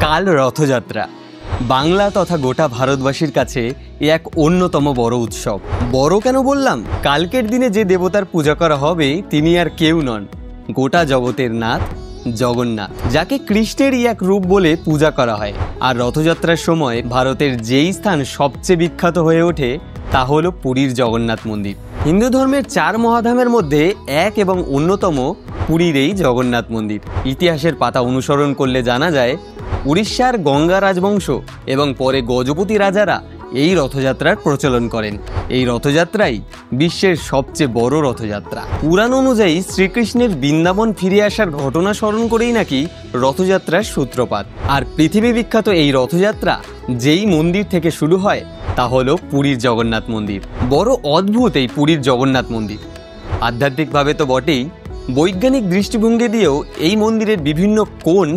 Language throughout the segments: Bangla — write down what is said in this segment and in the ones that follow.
কাল রথযাত্রা বাংলা তথা গোটা ভারতবাসীর কাছে এক অন্যতম বড় উৎসব। বড় কেন বললাম? কালকের দিনে যে দেবতার পূজা করা হবে তিনি আর কেউ নন, গোটা জগতের নাথ জগন্নাথ, যাকে কৃষ্ণেরই এক রূপ বলে পূজা করা হয়। আর রথযাত্রার সময় ভারতের যেই স্থান সবচেয়ে বিখ্যাত হয়ে ওঠে তা হলো পুরীর জগন্নাথ মন্দির। হিন্দু ধর্মের 4 মহাধামের মধ্যে এক এবং অন্যতম পুরীর এই জগন্নাথ মন্দির। ইতিহাসের পাতা অনুসরণ করলে জানা যায় উড়িষ্যার গঙ্গা রাজবংশ এবং পরে গজপতি রাজারা এই রথযাত্রার প্রচলন করেন। এই রথযাত্রাই বিশ্বের সবচেয়ে বড় রথযাত্রা। পুরাণ অনুযায়ী শ্রীকৃষ্ণের বৃন্দাবন ফিরে আসার ঘটনা স্মরণ করেই নাকি রথযাত্রার সূত্রপাত। আর পৃথিবী বিখ্যাত এই রথযাত্রা যেই মন্দির থেকে শুরু হয় তা হলো পুরীর জগন্নাথ মন্দির। বড় অদ্ভুত এই পুরীর জগন্নাথ মন্দির। আধ্যাত্মিকভাবে তো বটেই, বৈজ্ঞানিক দৃষ্টিভঙ্গি দিয়েও এই মন্দিরের বিভিন্ন কোণ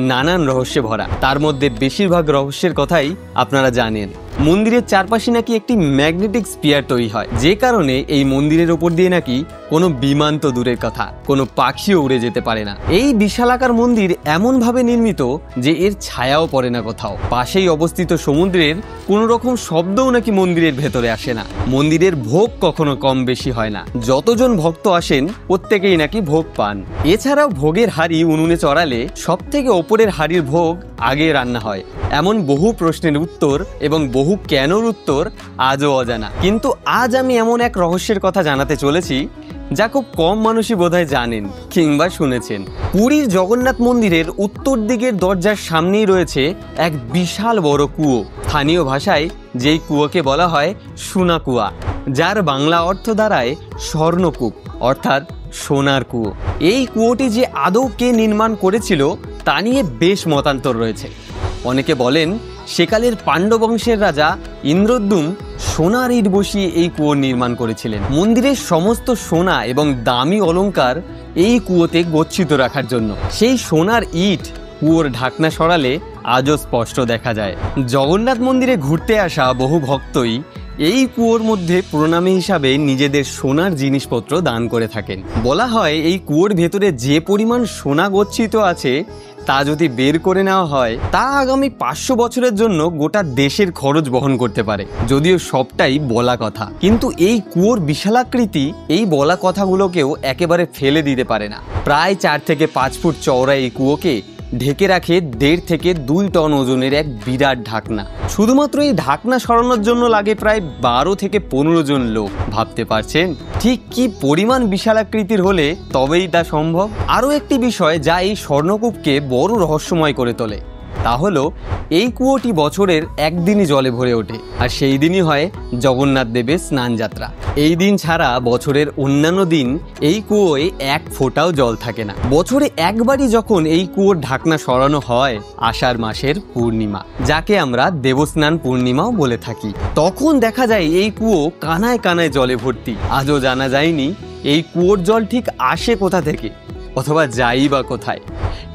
নানান রহস্যে ভরা। তার মধ্যে বেশিরভাগ রহস্যের কথাই আপনারা জানেন। মন্দিরের চারপাশে নাকি একটি ম্যাগনেটিক স্পিয়ার তৈরি হয়, যে কারণে এই মন্দিরের ওপর দিয়ে নাকি কোনো বিমান তো দূরের কথা, কোনো পাখিও উড়ে যেতে পারে না। এই বিশালাকার মন্দির এমনভাবে নির্মিত যে এর ছায়াও পড়ে না কোথাও। পাশেই অবস্থিত সমুদ্রের কোনো রকম শব্দও নাকি মন্দিরের ভেতরে আসে না। মন্দিরের ভোগ কখনো কম বেশি হয় না। যতজন ভক্ত আসেন প্রত্যেকেই নাকি ভোগ পান। এছাড়াও ভোগের হাঁড়ি উনুনে চড়ালে সব থেকে ওপরের হাঁড়ির ভোগ আগে রান্না হয়। এমন বহু প্রশ্নের উত্তর এবং বহু কেনর উত্তর আজও অজানা। কিন্তু আজ আমি এমন এক রহস্যের কথা জানাতে চলেছি যা খুব কম মানুষই বোধহয় জানেন কিংবা শুনেছেন। পুরীর জগন্নাথ মন্দিরের উত্তর দিকের দরজার সামনেই রয়েছে এক বিশাল বড় কুয়ো। স্থানীয় ভাষায় যেই কুয়োকে বলা হয় সোনা কুয়া, যার বাংলা অর্থ দাঁড়ায় স্বর্ণকূপ অর্থাৎ সোনার কুয়ো। এই কুয়োটি যে আদৌ কে নির্মাণ করেছিল তা নিয়ে বেশ মতান্তর রয়েছে। অনেকে বলেন সেকালের পাণ্ডব বংশের রাজা ইন্দ্রদ্যুম সোনার ইট বসিয়ে এই কুয়ো নির্মাণ করেছিলেন। মন্দিরের সমস্ত সোনা এবং দামি অলংকার এই কুয়োতে গচ্ছিত রাখার জন্য। সেই সোনার ইট কুয়োর ঢাকনা সরালে আজও স্পষ্ট দেখা যায়। জগন্নাথ মন্দিরে ঘুরতে আসা বহু ভক্তই এই কুয়োর মধ্যে প্রণামী হিসাবে নিজেদের সোনার জিনিসপত্র দান করে থাকেন। বলা হয় এই কুয়োর ভেতরে যে পরিমাণ সোনা গচ্ছিত আছে তা যদি বের করে নেওয়া হয় তা আগামী 500 বছরের জন্য গোটা দেশের খরচ বহন করতে পারে। যদিও সবটাই বলা কথা, কিন্তু এই কুয়োর বিশালাকৃতি এই বলা কথাগুলোকেও একেবারে ফেলে দিতে পারে না। প্রায় 4 থেকে 5 ফুট চওড়া এই কুয়োকে ঢেকে রাখে 1.5 থেকে 2 টন ওজনের এক বিরাট ঢাকনা। শুধুমাত্র এই ঢাকনা সরানোর জন্য লাগে প্রায় 12 থেকে 15 জন লোক। ভাবতে পারছেন ঠিক কি পরিমাণ বিশালাকৃতির হলে তবেই তা সম্ভব? আরও একটি বিষয় যা এই স্বর্ণকূপকে বড় রহস্যময় করে তোলে তা হলো এই কুয়োটি বছরের একদিনই জলে ভরে ওঠে, আর সেই দিনই হয় জগন্নাথ দেবের স্নান যাত্রা। এই দিন ছাড়া বছরের অন্যান্য দিন এই কুয়োয় 1 ফোঁটাও জল থাকে না। বছরে একবারই যখন এই কুয়োর ঢাকনা সরানো হয় আষাঢ় মাসের পূর্ণিমা, যাকে আমরা দেবস্নান পূর্ণিমাও বলে থাকি, তখন দেখা যায় এই কুয়ো কানায় কানায় জলে ভর্তি। আজও জানা যায়নি এই কুয়োর জল ঠিক আসে কোথা থেকে অথবা যাই বা কোথায়,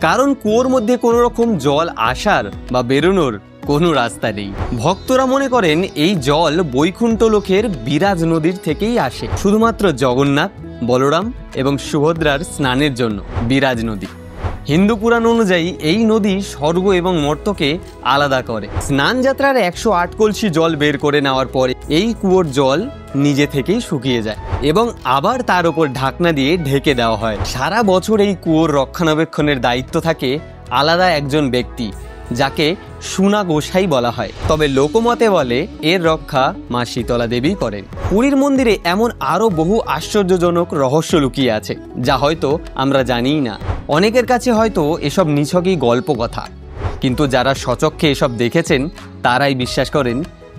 কারণ কুয়োর মধ্যে কোনো রকম জল আসার বা বেরোনোর কোনো রাস্তা নেই। ভক্তরা মনে করেন এই জল বৈকুণ্ঠ লোকের বিরাজ নদীর থেকেই আসে, শুধুমাত্র জগন্নাথ, বলরাম এবং সুভদ্রার স্নানের জন্য বিরাজ নদী। হিন্দু পুরাণ অনুযায়ী এই নদী স্বর্গ এবং মর্ত্যকে আলাদা করে। স্নান যাত্রার 108 কলসি জল বের করে নেওয়ার পরে এই কুয়োর জল নিজে থেকেই শুকিয়ে যায় এবং আবার তার উপর ঢাকনা দিয়ে ঢেকে দেওয়া হয়। সারা বছর এই কুয়োর রক্ষণাবেক্ষণের দায়িত্ব থাকে আলাদা একজন ব্যক্তি, যাকে সুনা গোসাই বলা হয়। তবে লোকমতে বলে এর রক্ষা মা শীতলা দেবী করেন। পুরীর মন্দিরে এমন আরও বহু আশ্চর্যজনক রহস্য লুকিয়ে আছে যা হয়তো আমরা জানিই না। অনেকের কাছে হয়তো এসব নিছকই গল্প কথা, কিন্তু যারা স্বচক্ষে এসব দেখেছেন তারাই বিশ্বাস করেন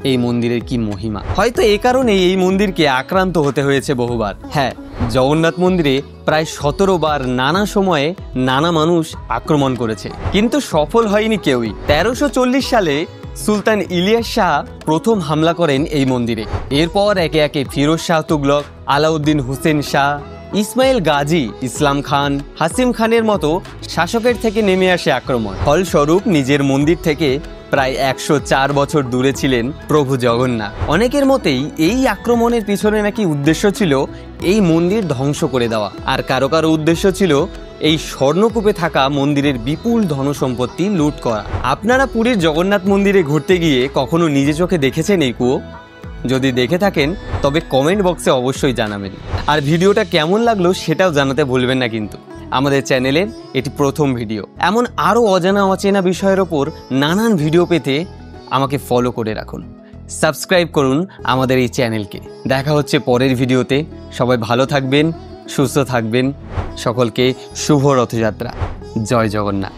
এই মন্দিরের কি মহিমা। হয়তো এই কারণে এই মন্দিরকে আক্রান্ত হতে হয়েছে বহুবার। হ্যাঁ, জগন্নাথ মন্দিরে প্রায় 17 বার নানা সময়ে নানা মানুষ আক্রমণ করেছে, কিন্তু সফল হয়নি কেউই। 1340 সালে সুলতান ইলিয়াস শাহ প্রথম হামলা করেন এই মন্দিরে। এরপর একে একে ফিরোজ শাহ তুগলক, আলাউদ্দিন হুসেন শাহ, ইসমাইল গাজী, ইসলাম খান, হাসিম খানের মতো শাসকের থেকে নেমে আসে আক্রমণ। ফলস্বরূপ নিজের মন্দির থেকে প্রায় 104 বছর দূরে ছিলেন প্রভু জগন্নাথ। অনেকের মতেই এই আক্রমণের পিছনে নাকি উদ্দেশ্য ছিল এই মন্দির ধ্বংস করে দেওয়া, আর কারো কারো উদ্দেশ্য ছিল এই স্বর্ণকূপে থাকা মন্দিরের বিপুল ধনসম্পত্তি লুট করা। আপনারা পুরীর জগন্নাথ মন্দিরে ঘুরতে গিয়ে কখনো নিজে চোখে দেখেছেন এই কুয়ো? যদি দেখে থাকেন তবে কমেন্ট বক্সে অবশ্যই জানাবেন। আর ভিডিওটা কেমন লাগলো সেটাও জানাতে ভুলবেন না কিন্তু। আমাদের চ্যানেলের এটি প্রথম ভিডিও। এমন আরও অজানা অচেনা বিষয়ের ওপর নানান ভিডিও পেতে আমাকে ফলো করে রাখুন, সাবস্ক্রাইব করুন আমাদের এই চ্যানেলকে। দেখা হচ্ছে পরের ভিডিওতে। সবাই ভালো থাকবেন, সুস্থ থাকবেন। সকলকে শুভ রথযাত্রা। জয় জগন্নাথ।